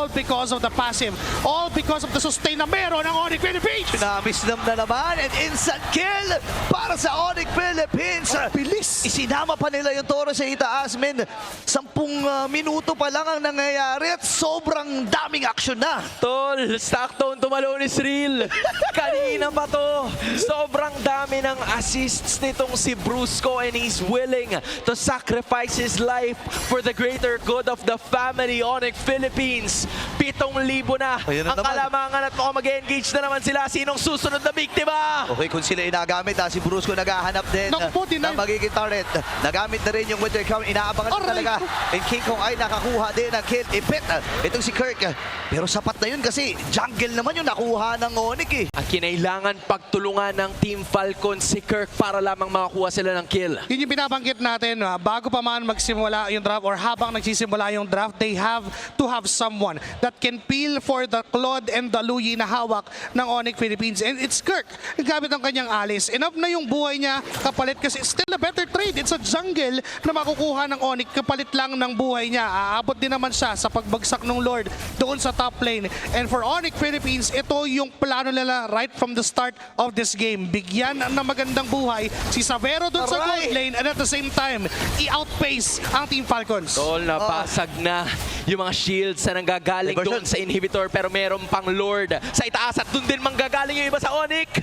all because of the passive, all because of the sustain na meron ng Onyx Philippines. Namisdam na naman and instant kill para sa Onyx Philippines. Bilis. Isinama pa nila yung toro sa itaas, men. 10 minuto pa lang ang nangyayari at sobrang daming action na. Tol, Stockton tumalo ni Sril. Kanina pa to. Sobrang dami ng assists nitong si Brusco and he's willing to sacrifice his life for the greater good of the family. Onyx Philippines, 7,000 na Ayun na ang naman. kalamangan at mukhang mag-engage na naman sila. Sinong susunod na biktima? Okay, kung sila inagamit, si Brusco naghahanap din Naku, ng magiging turret. Nagamit na rin yung Winter Crown. Inaabangan na Aray talaga. ko. And King Kong ay nakakuha din ng kill. Ipit itong si Kirk. Pero sapat na yun kasi jungle naman yung nakuha ng Onyx eh. Ang kinailangan pagtulungan ng Team Falcon si Kirk para lamang makakuha sila ng kill. Yun yung binabanggit natin, bago pa man magsimula yung draft or habang nagsisimula yung draft, they have to have someone that can peel for the Claude and the Luyi na hawak ng Onyx Philippines. And it's Kirk. Gamit ang kanyang alis. Enough na yung buhay niya kapalit kasi it's still a better trade. It's a jungle na makukuha ng Onyx kapalit lang ng buhay niya. Aabot din naman siya sa pagbagsak ng Lord doon sa top lane. And for Onyx Philippines, ito yung plano nila right from the start of this game. Bigyan ng magandang buhay si Savero doon sa gold lane and at the same time, i-outpace ang Team Falcons. Tol, napasag na yung mga shields na nanggagaling Diversion. doon sa inhibitor pero meron pang Lord sa itaas at doon din manggagaling yung iba sa Onyx.